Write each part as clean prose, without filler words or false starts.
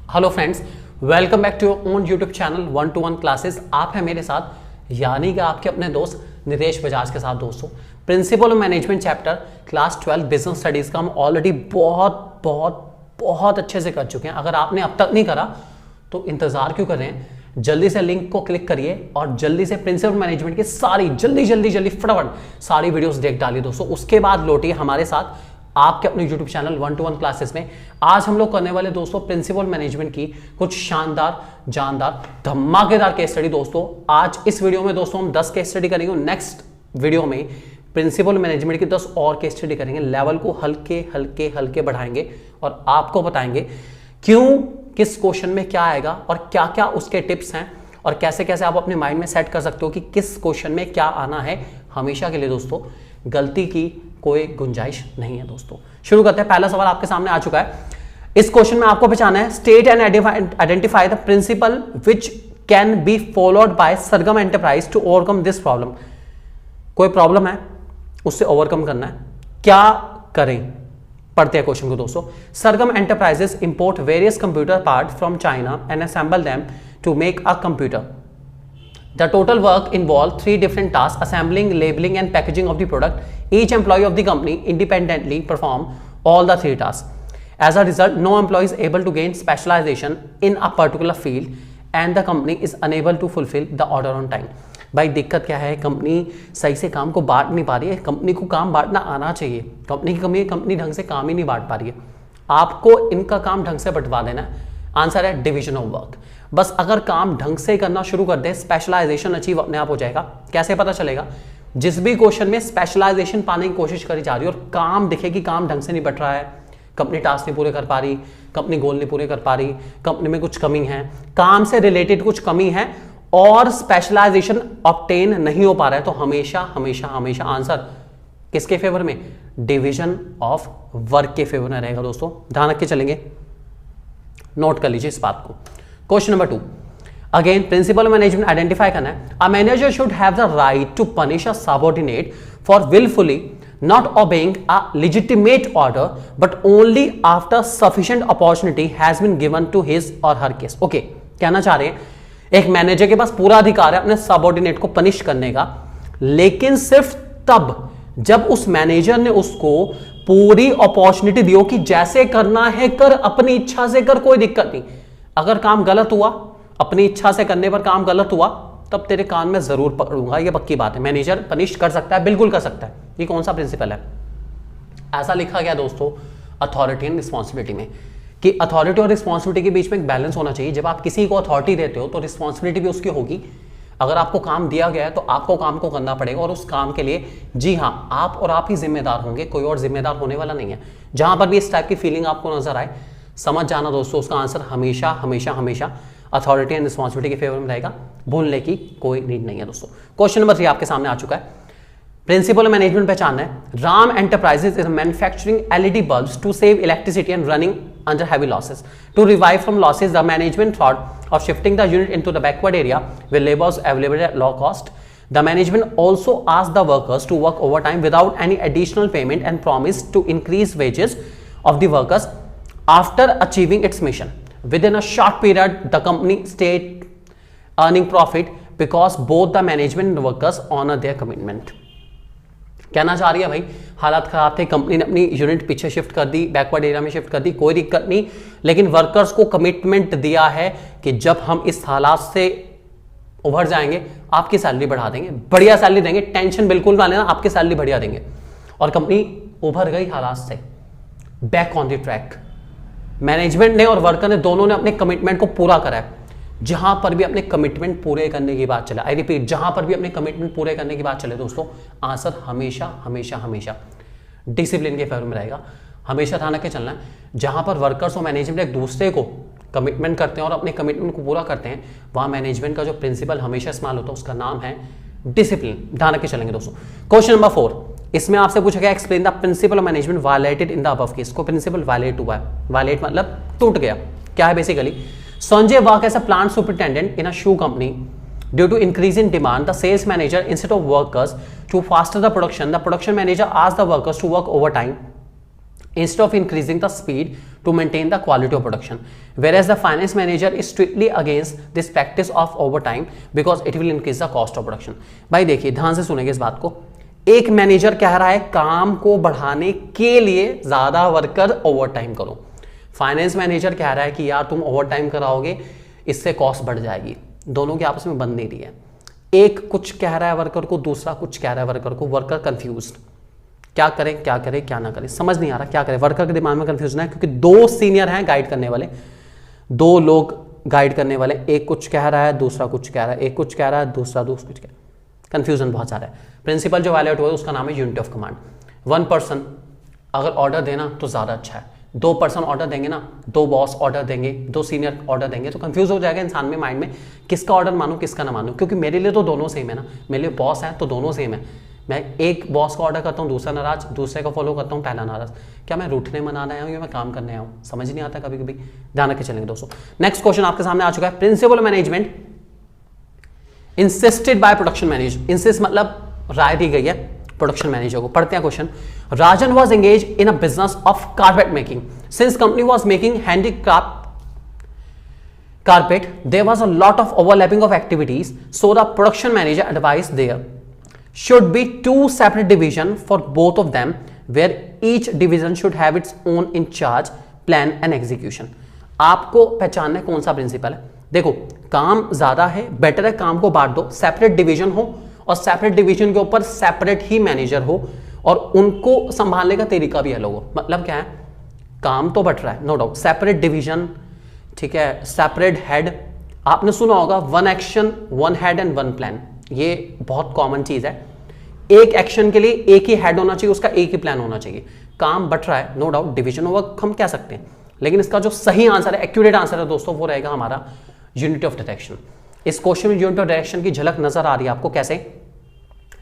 Hello friends, welcome back to your own YouTube channel 1-to-1 classes. आप हैं मेरे साथ यानी कि आपके अपने दोस्त नितेश बजाज के साथ। दोस्तों, principle management chapter class 12 business studies का हम ऑलरेडी बहुत अच्छे से कर चुके हैं। अगर आपने अब तक नहीं करा तो इंतजार क्यों कर रहे हैं, जल्दी से लिंक को क्लिक करिए और जल्दी से प्रिंसिपल मैनेजमेंट की सारी जल्दी फटाफट सारी वीडियोस देख डालिए दोस्तों। उसके बाद लौटिए हमारे साथ आपके अपने YouTube चैनल 1-to-1 क्लासेस में। आज हम लोग करने वाले दोस्तों प्रिंसिपल मैनेजमेंट की कुछ शानदार जानदार धमाकेदार केस स्टडी। दोस्तों आज इस वीडियो में दोस्तों हम 10 केस स्टडी करेंगे। नेक्स्ट वीडियो में प्रिंसिपल मैनेजमेंट की 10 और केस स्टडी करेंगे। लेवल को हल्के बढ़ाएंगे और आपको बताएंगे क्यों, किस क्वेश्चन में क्या आएगा और क्या क्या उसके टिप्स हैं और कैसे कैसे आप अपने माइंड में सेट कर सकते हो कि किस क्वेश्चन में क्या आना है। हमेशा के लिए दोस्तों गलती की कोई गुंजाइश नहीं है। दोस्तों शुरू करते हैं। पहला सवाल आपके सामने आ चुका है। इस क्वेश्चन में आपको पहचाना है, state and identify the principle which can be followed by Sargam enterprise to overcome this problem. कोई प्रॉब्लम है, उससे ओवरकम करना है, क्या करें? पढ़ते हैं क्वेश्चन को दोस्तों। Sargam enterprises import various computer part from China and assemble them to make a computer. The total work involved 3 different tasks: assembling, labeling and packaging of the product. Each employee of the company independently perform all the 3 tasks. As a result, no employee is able to gain specialization in a particular field and the company is unable to fulfill the order on time. भाई दिक्कत क्या है, company सही से काम को बांट नहीं पा रही है। कंपनी को काम बांटना आना चाहिए। कंपनी की कमी है, कंपनी ढंग से काम ही नहीं बांट पा रही है। आपको इनका काम ढंग से बंटवा देना है। आंसर है डिवीजन ऑफ वर्क। बस अगर काम ढंग से करना शुरू कर दे, स्पेशलाइजेशन अचीव अपने आप हो जाएगा। कैसे पता चलेगा? जिस भी क्वेश्चन में स्पेशलाइजेशन पाने की कोशिश करी जा रही है और काम दिखे कि काम ढंग से नहीं बट रहा है, कंपनी टास्क नहीं पूरे कर पा रही, कंपनी गोल नहीं पूरे कर पा रही, कंपनी में कुछ कमी है, काम से रिलेटेड कुछ कमी है और स्पेशलाइजेशन ऑब्टेन नहीं हो पा रहा है, तो हमेशा आंसर किसके फेवर में? डिवीजन ऑफ वर्क के फेवर में रहेगा। दोस्तों ध्यान रख के चलेंगे, नोट कर लीजिए इस बात को। Question number 2, again principle management identify करना है। A manager should have the right to punish a subordinate for wilfully not obeying a legitimate order but only after sufficient opportunity has been given to his or her case. Okay, कहना चाह रहे हैं एक manager के पास पूरा अधिकार है अपने सबऑर्डिनेट को पनिश करने का, लेकिन सिर्फ तब जब उस मैनेजर ने उसको पूरी अपॉर्चुनिटी दी हो कि जैसे करना है कर, अपनी इच्छा से कर, कोई दिक्कत नहीं। अगर काम गलत हुआ, अपनी इच्छा से करने पर काम गलत हुआ, तब तेरे कान में जरूर पकड़ूंगा, ये पक्की बात है। मैनेजर पनिश कर सकता है, बिल्कुल कर सकता है। ये कौन सा प्रिंसिपल है? ऐसा लिखा गया दोस्तों अथॉरिटी एंड रिस्पॉन्सिबिलिटी में कि अथॉरिटी और रिस्पॉन्सिबिलिटी के बीच में एक बैलेंस होना चाहिए। जब आप किसी को अथॉरिटी देते हो तो रिस्पॉन्सिबिलिटी भी उसकी होगी। अगर आपको काम दिया गया है तो आपको काम को करना पड़ेगा और उस काम के लिए जी हाँ आप और आप ही जिम्मेदार होंगे, कोई और जिम्मेदार होने वाला नहीं है। जहां पर भी इस टाइप की फीलिंग आपको नजर आए, समझ जाना दोस्तों उसका आंसर हमेशा अथॉरिटी एंड रिस्पॉन्सिबिलिटी के फेवर में रहेगा। भूलने की कोई नीड नहीं है दोस्तों। क्वेश्चन नंबर 3 आपके सामने आ चुका है। प्रिंसिपल मैनेजमेंट पहचानना है। Ram enterprises is manufacturing LED bulbs to save electricity and running under heavy losses. To revive from losses, the management thought of shifting the unit into the backward area where labor was available at low cost. The management also asked the workers to work overtime without any additional payment and promised to increase wages of the workers after achieving its mission. Within a short period, the company stayed earning profit because both the management and workers honored their commitment. कहना चाह रही है भाई हालात खराब थे, company ने अपनी यूनिट पीछे शिफ्ट कर दी, बैकवर्ड एरिया में शिफ्ट कर दी, कोई दिक्कत नहीं, लेकिन वर्कर्स को कमिटमेंट दिया है कि जब हम इस हालात से उभर जाएंगे आपकी सैलरी बढ़ा देंगे, बढ़िया सैलरी देंगे, टेंशन बिल्कुल ना लेना, आपकी सैलरी बढ़िया देंगे। और कंपनी उभर गई हालात से, back on the track. Management ने और वर्कर ने दोनों ने अपने कमिटमेंट को पूरा करा है। जहां पर भी अपने कमिटमेंट पूरे करने की बात चले, आई रिपीट, जहां पर भी अपने कमिटमेंट पूरे करने की बात चले दोस्तों, आंसर हमेशा डिसिप्लिन के फेवर में रहेगा। हमेशा ध्यान रख के चलना है। जहां पर वर्कर्स और मैनेजमेंट एक दूसरे को कमिटमेंट करते हैं और अपने कमिटमेंट को पूरा करते हैं, वहां मैनेजमेंट का जो प्रिंसिपल हमेशा इस्तेमाल होता है उसका नाम है डिसिप्लिन। ध्यान रख के चलेंगे दोस्तों। क्वेश्चन नंबर 4, इसमें आपसे पूछा गया explain the principle management violated in the above case. को प्रिंसिपल वायलेट हुआ है, वायलेट मतलब टूट गया। क्या है basically? Sanjay worked as a plant superintendent in a shoe company. Due to increase in demand, the sales manager, instead of workers to faster the production manager asked the workers to work overtime instead of increasing the speed to maintain the quality of production, whereas the finance manager is strictly against this practice of overtime because it will increase the cost of production. भाई देखिए ध्यान से सुनेंगे इस बात को, एक manager कह रहा है काम को बढ़ाने के लिए ज्यादा वर्कर ओवरटाइम करो, फाइनेंस मैनेजर कह रहा है कि यार तुम ओवरटाइम कराओगे इससे कॉस्ट बढ़ जाएगी, दोनों के आपस में बन नहीं रही है। एक कुछ कह रहा है वर्कर को, दूसरा कुछ कह रहा है वर्कर को, वर्कर कंफ्यूज्ड, क्या करें क्या ना करें, समझ नहीं आ रहा क्या करें, वर्कर के दिमाग में कंफ्यूजन है क्योंकि दो सीनियर हैं गाइड करने वाले, दो लोग गाइड करने वाले, एक कुछ कह रहा है दूसरा कुछ कह रहा है, एक कुछ कह रहा है दूसरा कुछ कह रहा है, कंफ्यूजन बहुत सारा है। प्रिंसिपल जो वायलेट हुआ है उसका नाम है यूनिटी ऑफ कमांड। 1 पर्सन अगर ऑर्डर देना तो ज़्यादा अच्छा है, 2 पर्सन ऑर्डर देंगे ना, 2 बॉस ऑर्डर देंगे, 2 सीनियर ऑर्डर देंगे तो कंफ्यूज हो जाएगा इंसान में, माइंड में किसका ऑर्डर मानूं किसका ना मानूं, क्योंकि मेरे लिए तो दोनों सेम है ना, मेरे लिए बॉस है तो दोनों सेम है, मैं एक बॉस का ऑर्डर करता हूँ दूसरा नाराज, दूसरे का फॉलो करता हूँ पहला नाराज, क्या मैं रूठने मनाने आया हूँ या मैं काम करने आया हूँ, समझ नहीं आता कभी कभी, ध्यान रख के चलेंगे दोस्तों। नेक्स्ट क्वेश्चन आपके सामने आ चुका है, principle management insisted by production manager, insist मतलब राय दी गई है प्रोडक्शन मैनेजर को। पढ़ते हैं question. Rajan was engage in a business of carpet making, since company was making handicraft carpet, there was a lot of overlapping of activities, so the production manager advised there should be 2 separate divisions for both of them, where each division should have its own in charge, plan and execution. आपको पहचानना है कौन सा principal है। देखो काम ज्यादा है, बेटर है काम को बांट दो, सेपरेट डिवीजन हो और सेपरेट डिवीजन के ऊपर सेपरेट ही मैनेजर हो और उनको संभालने का तरीका भी अलग हो। मतलब क्या है, काम तो बट रहा है नो डाउट, सेपरेट डिवीजन, ठीक है, सेपरेट हेड, आपने सुना होगा 1 एक्शन 1 हेड एंड 1 प्लान, ये बहुत कॉमन चीज है। एक एक्शन के लिए एक ही हेड होना चाहिए, उसका एक ही प्लान होना चाहिए। काम बट रहा है नो डाउट, डिवीजन वर्क हम कह सकते हैं, लेकिन इसका जो सही आंसर है, एक्यूरेट आंसर है दोस्तों, वो रहेगा हमारा यूनिटी ऑफ डायरेक्शन। इस क्वेश्चन में यूनिटी ऑफ डायरेक्शन की झलक नजर आ रही है आपको कैसे,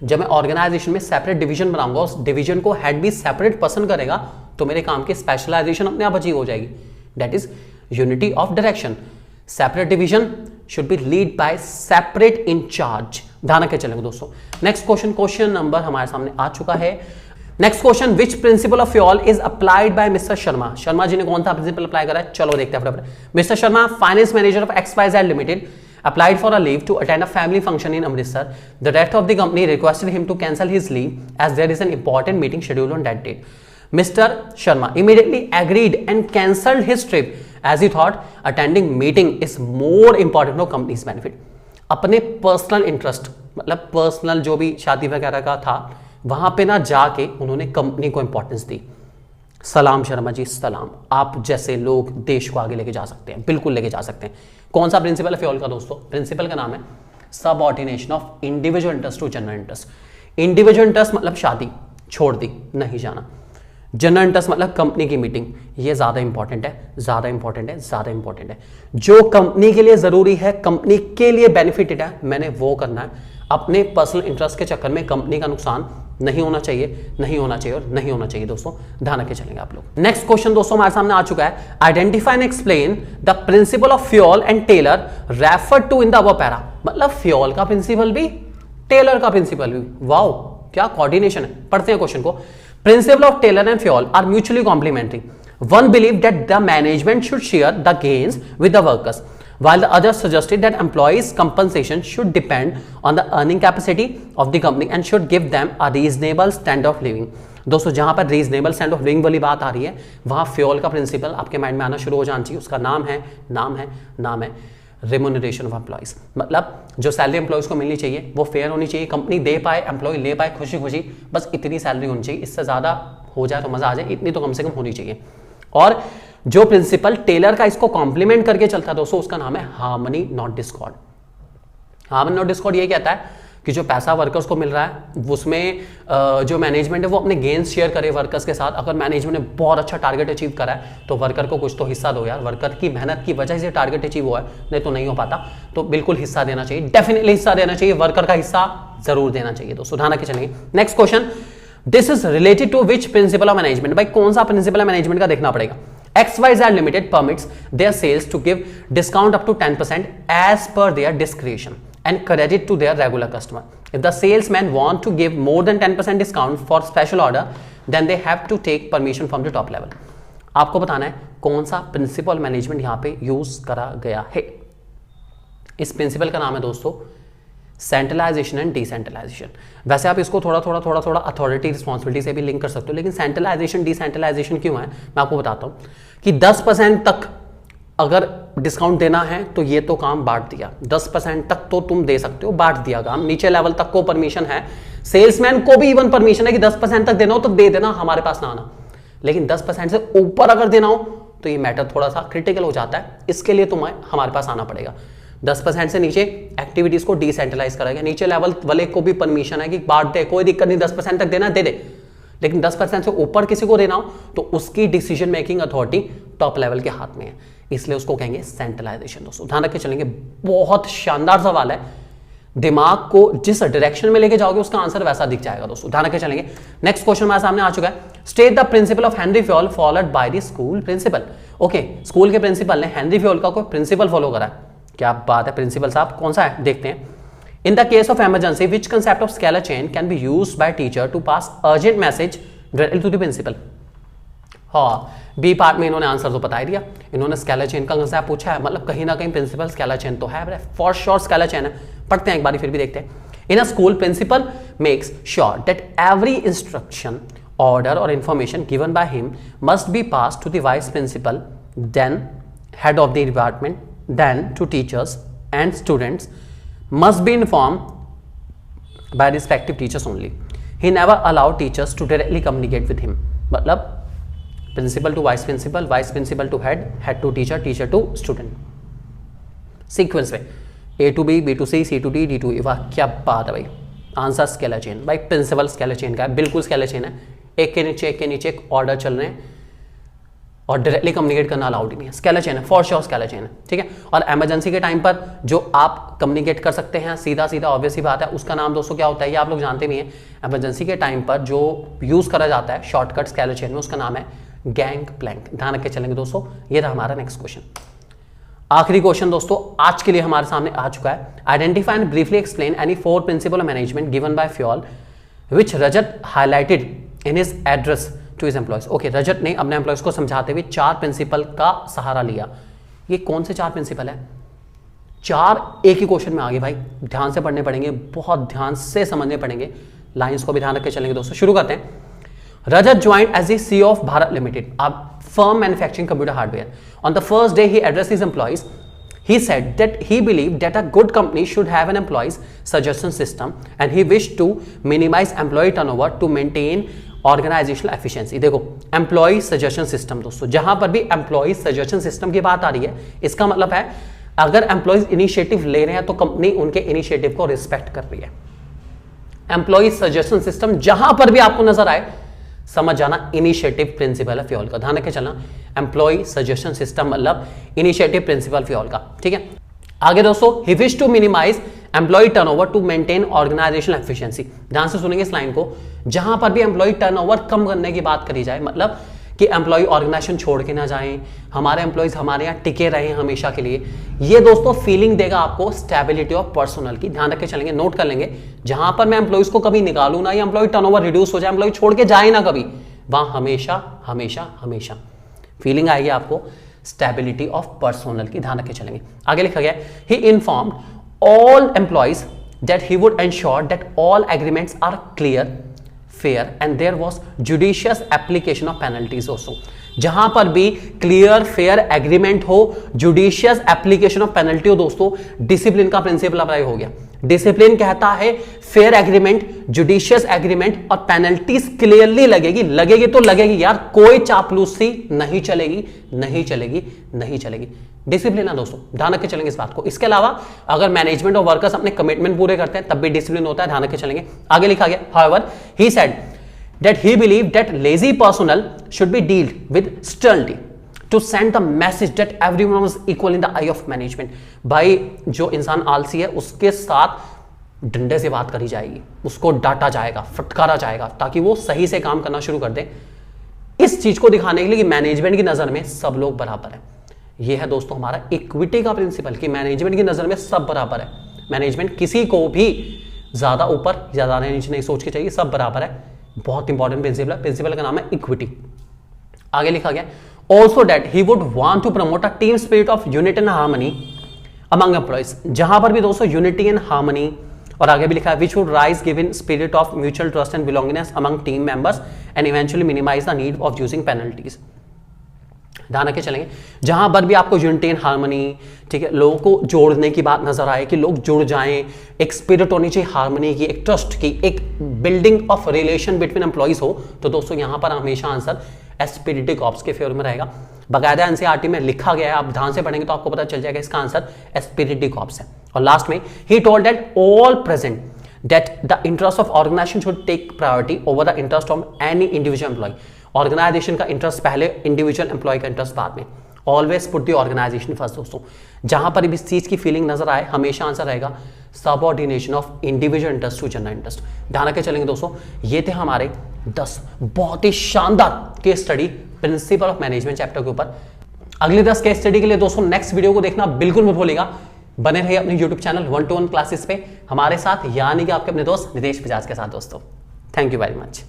जब मैं ऑर्गेनाइजेशन में सेपरेट डिवीजन बनाऊंगा, उस डिवीजन को हेड भी सेपरेट पर्सन करेगा तो मेरे काम की स्पेशलाइजेशन अपने आप अचीव हो जाएगी, that is unity of direction. Separate division should be lead by separate in charge, ध्यान रखे चलेंगे दोस्तों। नेक्स्ट क्वेश्चन, क्वेश्चन नंबर हमारे सामने आ चुका है। Next question, which principle of Fayol is applied by mister Sharma, Sharma ji ने कौन सा प्रिंसिपल अप्लाई करा है, चलो देखते हैं फटाफट। Mister Sharma, finance manager of XYZ limited, applied for a leave to attend a family function in Amritsar. The director of the company requested him to cancel his leave as there is an important meeting scheduled on that date. Mr. Sharma immediately agreed and cancelled his trip as he thought attending meeting is more important for company's benefit. अपने personal interest, मतलब personal जो भी शादी वगैरह का था वहां पे ना जाके उन्होंने कंपनी को इंपॉर्टेंस दी। सलाम शर्मा जी, सलाम, आप जैसे लोग देश को आगे लेके जा सकते हैं, बिल्कुल लेके जा सकते हैं। कौन सा प्रिंसिपल है फ्यूल का दोस्तों, प्रिंसिपल का नाम है subordination of individual interest to general interest. Individual interest मतलब शादी छोड़ दी, नहीं जाना, जनरल इंटरेस्ट मतलब कंपनी की मीटिंग, ये ज्यादा इंपॉर्टेंट है, ज्यादा इंपॉर्टेंट है, ज्यादा इंपॉर्टेंट है। जो कंपनी के लिए जरूरी है, कंपनी के लिए बेनिफिटेड है, मैंने वो करना है। अपने पर्सनल इंटरेस्ट के चक्कर में कंपनी का नुकसान नहीं होना चाहिए, नहीं होना चाहिए और नहीं होना चाहिए दोस्तों, ध्यान रखे चलेंगे आप लोग। नेक्स्ट क्वेश्चन दोस्तों हमारे सामने आ चुका है, identify and explain the principle of Fayol and Taylor refer to in the above para. मतलब फ्यूल का प्रिंसिपल भी, टेलर का प्रिंसिपल भी, वाओ क्या कोऑर्डिनेशन है। पढ़ते हैं क्वेश्चन को। Principle of Taylor and Fayol are mutually complementary, one believe that the management should share the gains with the workers, while the others suggested that employees' compensation should depend on the earning capacity of the company and should give them a reasonable standard of living. दोस्तों जहां पर reasonable standard of living वाली बात आ रही है, वहां fuel का principal आपके माइंड में आना शुरू हो जाना चाहिए। उसका नाम है रेम्यूनरेशन ऑफ एम्प्लॉइज, मतलब जो सैलरी एम्प्लॉइज को मिलनी चाहिए वो फेयर होनी चाहिए, कंपनी दे पाए, एम्प्लॉय ले पाए खुशी खुशी, बस इतनी सैलरी होनी चाहिए, इससे ज्यादा हो जाए तो मजा आ जाए, इतनी तो कम से कम होनी चाहिए। और जो प्रिंसिपल टेलर का इसको कॉम्प्लीमेंट करके चलता है दोस्तों, उसका नाम है harmony not Discord. Harmony not Discord ये कहता है कि जो पैसा वर्कर्स को मिल रहा है उसमें जो मैनेजमेंट है वो अपने गेन्स शेयर करे वर्कर्स के साथ। अगर मैनेजमेंट ने बहुत अच्छा टारगेट अचीव करा है तो वर्कर को कुछ तो हिस्सा दो यार, वर्कर की मेहनत की वजह से टारगेट अचीव हुआ है, नहीं तो नहीं हो पाता, तो बिल्कुल हिस्सा देना चाहिए, डेफिनेटली हिस्सा देना चाहिए, वर्कर का हिस्सा जरूर देना चाहिए दोस्तों, ध्यान रखे चलेंगे। Next question, this is related to which principle of management. भाई कौन सा प्रिंसिपल ऑफ मैनेजमेंट का देखना पड़ेगा। XYZ Limited permits their sales to give discount up to 10% as per their discretion and credit to their regular customer. If the salesmen want to give more than 10% discount for special order, then they have to take permission from the top level. आपको बताना है कौन सा principal management यहां पे use करा गया है। इस प्रिंसिपल का नाम है दोस्तों सेंट्रलाइजेशन एंड डिसेंट्रलाइजेशन। वैसे आप इसको थोड़ा थोड़ा अथॉरिटी रिस्पॉन्सिबिलिटी से भी लिंक कर सकते हो, लेकिन सेंट्रलाइजेशन डिसेंट्रलाइजेशन क्यों है मैं आपको बताता हूं कि 10% तक अगर डिस्काउंट देना है तो ये तो काम बांट दिया, 10% तक तो तुम दे सकते हो, बांट दिया काम, नीचे लेवल तक को परमिशन है, सेल्समैन को भी इवन परमिशन है कि 10% तक देना हो तो दे देना, हमारे पास ना आना, लेकिन 10% से ऊपर अगर देना हो तो ये मैटर थोड़ा सा क्रिटिकल हो जाता है, इसके लिए तुम्हें हमारे पास आना पड़ेगा। 10% से नीचे एक्टिविटीज को डिसेंट्रलाइज करेगा, नीचे लेवल वाले को भी परमिशन है कि बांट दे, कोई दिक्कत नहीं, 10% तक देना दे दे, लेकिन 10% से ऊपर किसी को देना हो तो उसकी decision making authority top level के हाथ में है, इसलिए उसको कहेंगे सेंट्रलाइजेशन। दोस्तों ध्यान रख के चलेंगे, बहुत शानदार सवाल है, दिमाग को जिस डायरेक्शन में लेके जाओगे उसका आंसर वैसा दिख जाएगा। दोस्तों ध्यान रख के चलेंगे, नेक्स्ट क्वेश्चन हमारे सामने आ चुका है, state the principle of Henri Fayol followed by the school principal. Okay, school के प्रिंसिपल ने हेनरी फ्योल का कोई प्रिंसिपल फॉलो करा है, क्या बात है, प्रिंसिपल साहब कौन सा है देखते हैं। In the case of emergency which concept of scalar chain can be used by teacher to pass urgent message directly to the principal. हाँ, बी पार्ट में इन्होंने आंसर तो बता ही दिया, इन्होंने स्केलर चेन का कंसेप्ट पूछा है, मतलब कहीं ना कहीं प्रिंसिपल स्केलर चेन तो है, फॉर श्योर स्केलर चेन है, पढ़ते हैं एक बार फिर भी देखते हैं। In a school principal makes sure that every instruction, order और information given by him must be pass to the vice principal, then head of the department, then to teachers and students must be informed by respective teachers only. He never allowed teachers to directly communicate with him. मतलब principal to vice principal, vice principal to head, head to teacher, teacher to student. Sequence में A to B, B to C, C to D, D to E। वाह क्या बात है भाई, answer scalar chain भाई, principal scalar chain का है, बिल्कुल स्केलर चेन है, एक के नीचे एक ऑर्डर चल रहे हैं और डायरेक्टली कम्युनिकेट करना अलाउड ही नहीं है, स्केलर चेन है, फॉर श्योर स्केलर चेन है, ठीक है। और इमरजेंसी के टाइम पर जो आप कम्युनिकेट कर सकते हैं सीधा ऑब्वियस ही बात है, उसका नाम दोस्तों क्या होता है, ये आप लोग जानते भी हैं। इमरजेंसी के टाइम पर जो यूज करा जाता है शॉर्टकट स्केलर चेन में, उसका नाम है गैंग प्लैंक। ध्यान रख के चलेंगे दोस्तों, ये था हमारा नेक्स्ट क्वेश्चन। आखिरी क्वेश्चन दोस्तों आज के लिए हमारे सामने आ चुका है, identify and briefly explain any 4 principle of management given by Fayol which Rajat highlighted in his address to his employees. Okay, Rajat ने अपने एम्प्लॉयज को समझाते हुए 4 प्रिंसिपल का सहारा लिया। ये कौन से 4 प्रिंसिपल है? 4 एक ही क्वेश्चन में आ गए भाई, ध्यान से पढ़ने पड़ेंगे, बहुत ध्यान से समझने पड़ेंगे, लाइंस को भी ध्यान रख के चलेंगे दोस्तों। शुरू करते हैं। Rajat joined as the CEO of Bharat Limited, a firm manufacturing computer hardware. On the first day he addressed his employees, he said that he believed that a good company should have an employees suggestion system and he wished to minimize employee turnover to maintain organisational efficiency. देखो employee suggestion system दोस्तों, जहां पर भी employ suggestion system की बात आ रही है, इसका मतलब है अगर एम्प्लॉयज इनिशिएटिव ले रहे हैं तो कंपनी उनके इनिशिएटिव को रिस्पेक्ट कर रही है। एम्प्लॉय सजेशन सिस्टम जहां पर भी आपको नजर आए समझ जाना इनिशिएटिव प्रिंसिपल है फ्योल का, ध्यान रखे चलना। एम्प्लॉय सजेशन सिस्टम मतलब इनिशिएटिव प्रिंसिपल फ्योल का, ठीक है। आगे दोस्तों, he wish to minimise employee turnover to maintain organisational efficiency. ध्यान से सुनेंगे इस लाइन को, जहां पर भी एम्प्लॉय टर्नओवर कम करने की बात करी जाए, मतलब कि एम्प्लॉय ऑर्गेनाइजेशन छोड़ के ना जाएं, हमारे एम्प्लॉयज हमारे यहाँ टिके रहें हमेशा के लिए, ये दोस्तों फीलिंग देगा आपको स्टेबिलिटी ऑफ पर्सनल की। ध्यान रख के चलेंगे, नोट कर लेंगे, जहां पर मैं एम्प्लॉयज को कभी निकालू ना या एम्प्लॉय टर्नओवर रिड्यूस हो जाए, एम्प्लॉय छोड़ के जाए ना कभी, वहां हमेशा हमेशा हमेशा फीलिंग आएगी आपको स्टेबिलिटी ऑफ पर्सनल की। ध्यान रख के चलेंगे। आगे लिखा गया, he informed all employees that he would ensure that all agreements are clear, fair and there was judicious application of penalties also. जहां पर भी क्लियर फेयर एग्रीमेंट हो, जुडिशियस एप्लीकेशन ऑफ पेनल्टी हो दोस्तों, डिसिप्लिन का प्रिंसिपल अप्लाई हो गया। Discipline कहता है फेयर एग्रीमेंट, जुडिशियस एग्रीमेंट और पेनल्टीज क्लियरली लगेगी, लगेगी तो लगेगी यार, कोई चापलूसी नहीं चलेगी, नहीं चलेगी, नहीं चलेगी। डिसिप्लिन है दोस्तों, ध्यान रख के चलेंगे इस बात को। इसके अलावा अगर मैनेजमेंट और वर्कर्स अपने कमिटमेंट पूरे करते हैं तब भी डिसिप्लिन होता है, ध्यान रख के चलेंगे। आगे लिखा गया, however he said that he believed that lazy personnel should be dealt with sternly to send the message that everyone was equal in the eye of management। भाई जो इंसान आलसी है उसके साथ डंडे से बात करी जाएगी, उसको डांटा जाएगा, फटकारा जाएगा, ताकि वो सही से काम करना शुरू कर दे। इस चीज को दिखाने के लिए कि मैनेजमेंट की नजर में सब लोग बराबर है। ये है दोस्तों हमारा इक्विटी का प्रिंसिपल कि मैनेजमेंट की नजर में सब बराबर है। मैनेजमेंट किसी को भी ज्यादा ऊपर ज्यादा नीचे नहीं सोच के चाहिए, सब बराबर है। बहुत इंपॉर्टेंट प्रिंसिपल है, प्रिंसिपल का नाम है इक्विटी। आगे लिखा गया also that he would want to promote a team spirit of unity and harmony among employees, जहां पर भी दोस्तों यूनिटी एंड हार्मनी, और आगे भी लिखा है which would rise given spirit of mutual trust and belongingness among team members and eventually minimise the need of using penalties. ध्यान रखे चलेंगे, जहां पर भी आपको यूनिटी एंड हार्मनी, ठीक है, लोगों को जोड़ने की बात नजर आए कि लोग जुड़ जाएं, एक स्पिरिट होनी चाहिए हार्मनी की, एक ट्रस्ट की, एक building of relation between employees हो, तो दोस्तों यहां पर हमेशा आंसर एस्पिरिटी कॉर्प्स के फेवर में रहेगा। बकायदा एनसीईआरटी में लिखा गया है, आप ध्यान से पढ़ेंगे तो आपको पता चल जाएगा इसका आंसर एस्पिरिटी कॉर्प्स है। और लास्ट में he told that all present that the interest of organisation should take priority over the interest of any individual employee. Organisation का इंटरेस्ट पहले, इंडिविजुअल एम्प्लॉय का इंटरेस्ट बाद में। Always put the organisation first दोस्तों। जहां पर भी इस चीज की फीलिंग नजर आए हमेशा आंसर रहेगा subordination of individual interest to general interest. ध्यान रखे चलेंगे दोस्तों, ये थे हमारे 10 बहुत ही शानदार case study principal of management chapter के ऊपर। अगली 10 केस स्टडी के लिए दोस्तों नेक्स्ट वीडियो को देखना बिल्कुल मत भूलिएगा। बने रहिए अपने यूट्यूब चैनल 1-to-1 क्लासेस पे हमारे साथ, यानी कि आपके अपने दोस्त नितेश बजाज के साथ दोस्तों। Thank you very much.